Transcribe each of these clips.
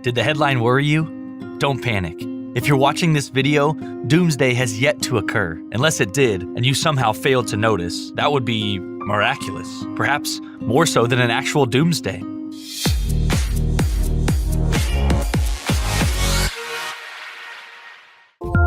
Did the headline worry you? Don't panic. If you're watching this video, doomsday has yet to occur. Unless it did, and you somehow failed to notice, that would be miraculous. Perhaps more so than an actual doomsday.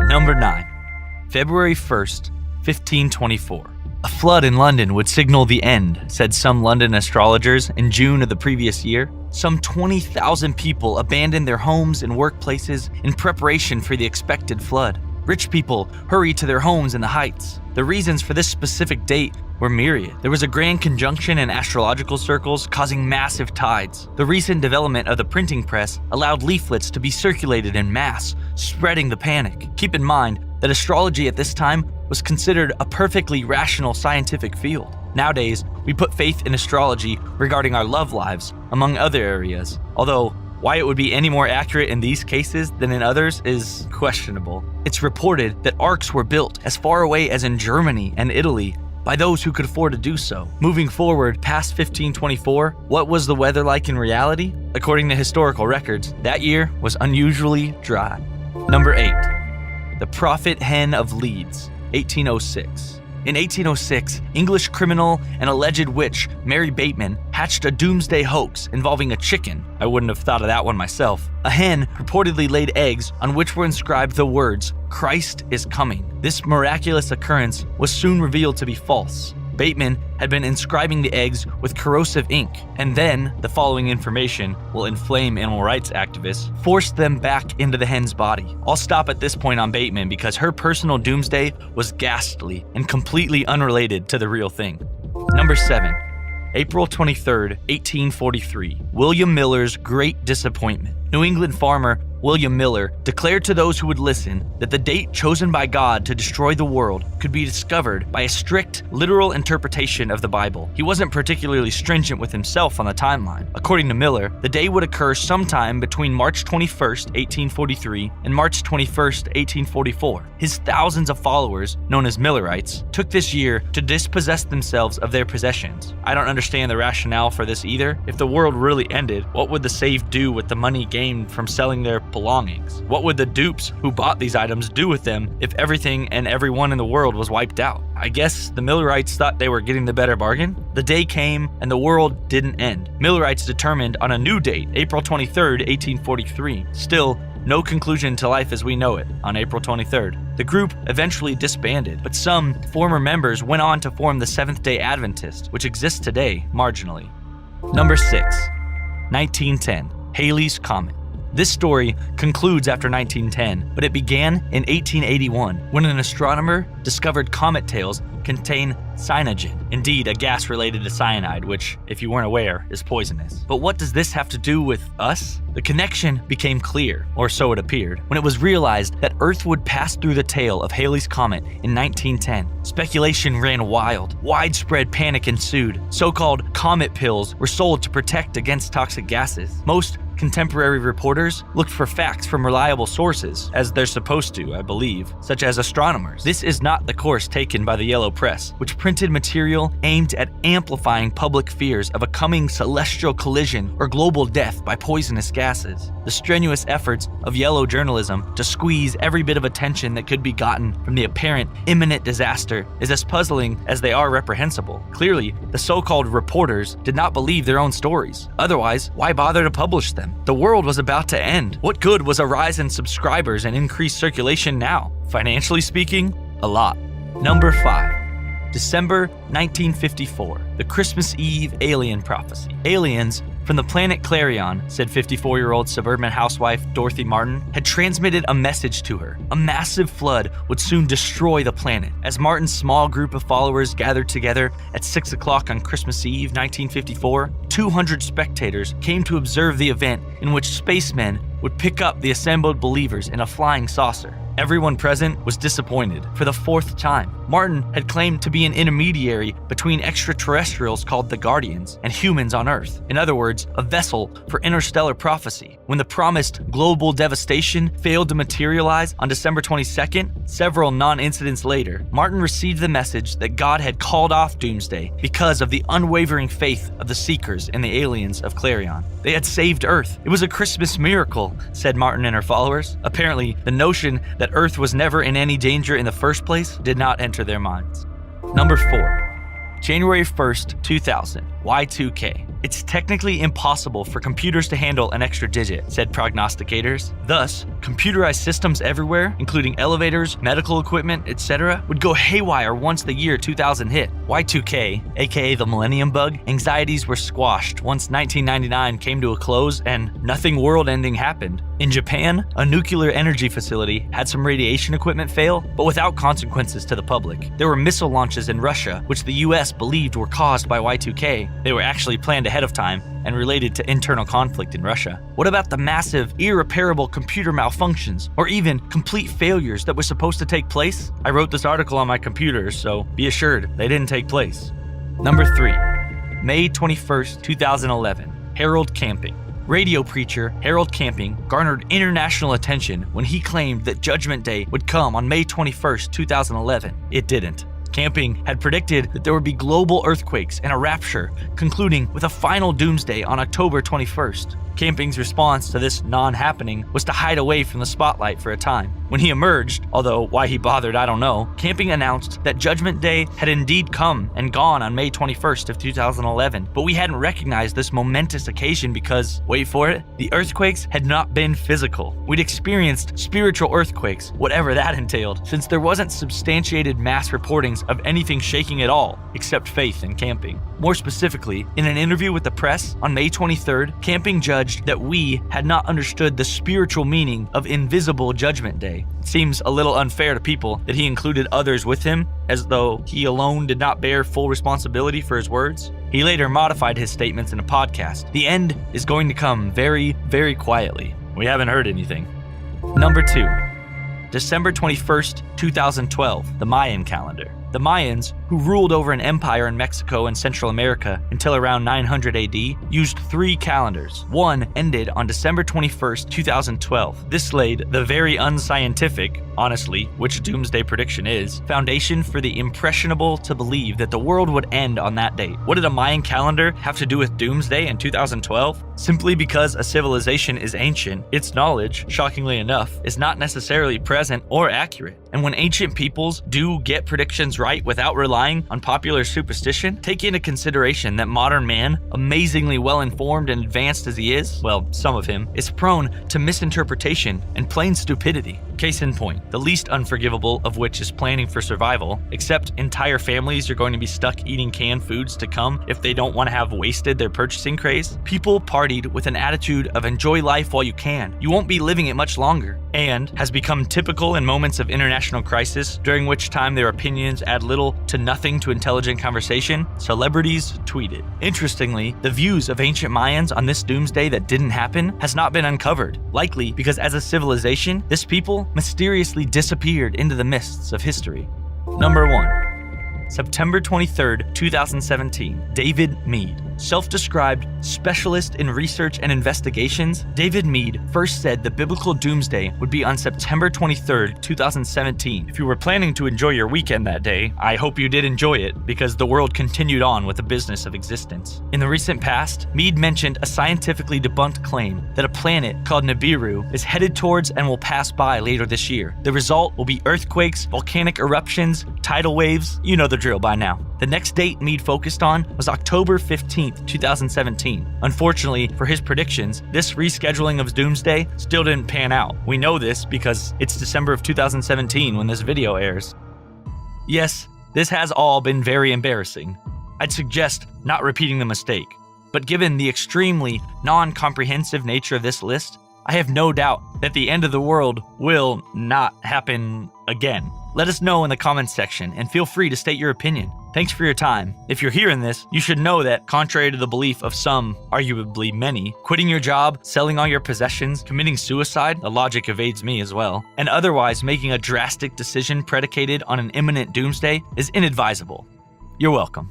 Number 9. February 1st, 1524. A flood in London would signal the end, said some London astrologers in June of the previous year. Some 20,000 people abandoned their homes and workplaces in preparation for the expected flood. Rich people hurried to their homes in the heights. The reasons for this specific date were myriad. There was a grand conjunction in astrological circles causing massive tides. The recent development of the printing press allowed leaflets to be circulated in mass, spreading the panic. Keep in mind that astrology at this time was considered a perfectly rational scientific field. Nowadays, we put faith in astrology regarding our love lives, among other areas, although why it would be any more accurate in these cases than in others is questionable. It's reported that arcs were built as far away as in Germany and Italy by those who could afford to do so. Moving forward past 1524, what was the weather like in reality? According to historical records, that year was unusually dry. Number 8. The Prophet Hen of Leeds, 1806. In 1806, English criminal and alleged witch Mary Bateman hatched a doomsday hoax involving a chicken. I wouldn't have thought of that one myself. A hen reportedly laid eggs on which were inscribed the words, "Christ is coming." This miraculous occurrence was soon revealed to be false. Bateman had been inscribing the eggs with corrosive ink, and then the following information will inflame animal rights activists, forced them back into the hen's body. I'll stop at this point on Bateman because her personal doomsday was ghastly and completely unrelated to the real thing. Number 7. April 23rd, 1843. William Miller's great disappointment. New England farmer William Miller declared to those who would listen that the date chosen by God to destroy the world could be discovered by a strict, literal interpretation of the Bible. He wasn't particularly stringent with himself on the timeline. According to Miller, the day would occur sometime between March 21st, 1843 and March 21st, 1844. His thousands of followers, known as Millerites, took this year to dispossess themselves of their possessions. I don't understand the rationale for this either. If the world really ended, what would the saved do with the money gained from selling their belongings? What would the dupes who bought these items do with them if everything and everyone in the world was wiped out? I guess the Millerites thought they were getting the better bargain. The day came and the world didn't end. Millerites determined on a new date, April 23rd, 1843. Still, no conclusion to life as we know it on April 23rd. The group eventually disbanded, but some former members went on to form the Seventh-day Adventist, which exists today marginally. Number 6. 1910. Halley's Comet. This story concludes after 1910, but it began in 1881 when an astronomer discovered comet tails contain cyanogen, indeed a gas related to cyanide, which, if you weren't aware, is poisonous. But what does this have to do with us? The connection became clear, or so it appeared, when it was realized that Earth would pass through the tail of Halley's Comet in 1910. Speculation ran wild. Widespread panic ensued. So-called comet pills were sold to protect against toxic gases. Most contemporary reporters looked for facts from reliable sources, as they're supposed to, I believe, such as astronomers. This is not the course taken by the Yellow Press, which printed material aimed at amplifying public fears of a coming celestial collision or global death by poisonous gases. The strenuous efforts of yellow journalism to squeeze every bit of attention that could be gotten from the apparent imminent disaster is as puzzling as they are reprehensible. Clearly, the so-called reporters did not believe their own stories. Otherwise, why bother to publish them? The world was about to end. What good was a rise in subscribers and increased circulation now? Financially speaking, a lot. Number 5. December 1954. The Christmas Eve alien prophecy. Aliens from the planet Clarion, said 54-year-old suburban housewife Dorothy Martin, had transmitted a message to her. A massive flood would soon destroy the planet. As Martin's small group of followers gathered together at 6 o'clock on Christmas Eve 1954, 200 spectators came to observe the event in which spacemen would pick up the assembled believers in a flying saucer. Everyone present was disappointed for the fourth time. Martin had claimed to be an intermediary between extraterrestrials called the Guardians and humans on Earth. In other words, a vessel for interstellar prophecy. When the promised global devastation failed to materialize on December 22nd, several non-incidents later, Martin received the message that God had called off Doomsday because of the unwavering faith of the Seekers and the aliens of Clarion. They had saved Earth. It was a Christmas miracle, said Martin and her followers. Apparently, the notion that Earth was never in any danger in the first place did not enter their minds. Number 4. January 1st, 2000. Y2K. It's technically impossible for computers to handle an extra digit, said prognosticators. Thus, computerized systems everywhere, including elevators, medical equipment, etc., would go haywire once the year 2000 hit. Y2K, aka the Millennium Bug, anxieties were squashed once 1999 came to a close and nothing world-ending happened. In Japan, a nuclear energy facility had some radiation equipment fail, but without consequences to the public. There were missile launches in Russia, which the US believed were caused by Y2K. They were actually planned ahead of time and related to internal conflict in Russia. What about the massive, irreparable computer malfunctions or even complete failures that were supposed to take place? I wrote this article on my computer, so be assured they didn't take place. Number 3. May 21st, 2011. Harold Camping. Radio preacher Harold Camping garnered international attention when he claimed that Judgment Day would come on May 21st, 2011. It didn't. Camping had predicted that there would be global earthquakes and a rapture, concluding with a final doomsday on October 21st. Camping's response to this non-happening was to hide away from the spotlight for a time. When he emerged, although why he bothered I don't know, Camping announced that Judgment Day had indeed come and gone on May 21st of 2011, but we hadn't recognized this momentous occasion because, wait for it, the earthquakes had not been physical. We'd experienced spiritual earthquakes, whatever that entailed, since there wasn't substantiated mass reportings of anything shaking at all, except faith in Camping. More specifically, in an interview with the press on May 23rd, Camping judged that we had not understood the spiritual meaning of invisible Judgment Day. It seems a little unfair to people that he included others with him, as though he alone did not bear full responsibility for his words. He later modified his statements in a podcast. The end is going to come very, very quietly. We haven't heard anything. Number 2. December 21st, 2012, the Mayan calendar. The Mayans, who ruled over an empire in Mexico and Central America until around 900 AD, used 3 calendars. One ended on December 21st, 2012. This laid the very unscientific, honestly, which doomsday prediction is, foundation for the impressionable to believe that the world would end on that date. What did a Mayan calendar have to do with doomsday in 2012? Simply because a civilization is ancient, its knowledge, shockingly enough, is not necessarily present or accurate. And when ancient peoples do get predictions right without relying on popular superstition, take into consideration that modern man, amazingly well-informed and advanced as he is, well, some of him, is prone to misinterpretation and plain stupidity. Case in point, the least unforgivable of which is planning for survival, except entire families are going to be stuck eating canned foods to come if they don't want to have wasted their purchasing craze. People partied with an attitude of enjoy life while you can. You won't be living it much longer, and has become typical in moments of international crisis, during which time their opinions add little to nothing to intelligent conversation. Celebrities tweeted. Interestingly, the views of ancient Mayans on this doomsday that didn't happen has not been uncovered, likely because as a civilization, this people mysteriously disappeared into the mists of history. Number 1. September 23rd, 2017, David Meade. Self-described specialist in research and investigations, David Meade first said the biblical doomsday would be on September 23rd, 2017. If you were planning to enjoy your weekend that day, I hope you did enjoy it, because the world continued on with the business of existence. In the recent past, Meade mentioned a scientifically debunked claim that a planet called Nibiru is headed towards and will pass by later this year. The result will be earthquakes, volcanic eruptions, tidal waves, you know the drill by now. The next date Meade focused on was October 15th, 2017. Unfortunately for his predictions, this rescheduling of doomsday still didn't pan out. We know this because it's December of 2017 when this video airs. Yes, this has all been very embarrassing. I'd suggest not repeating the mistake, but given the extremely non-comprehensive nature of this list, I have no doubt that the end of the world will not happen again. Let us know in the comments section and feel free to state your opinion. Thanks for your time. If you're hearing this, you should know that, contrary to the belief of some, arguably many, quitting your job, selling all your possessions, committing suicide, the logic evades me as well, and otherwise making a drastic decision predicated on an imminent doomsday is inadvisable. You're welcome.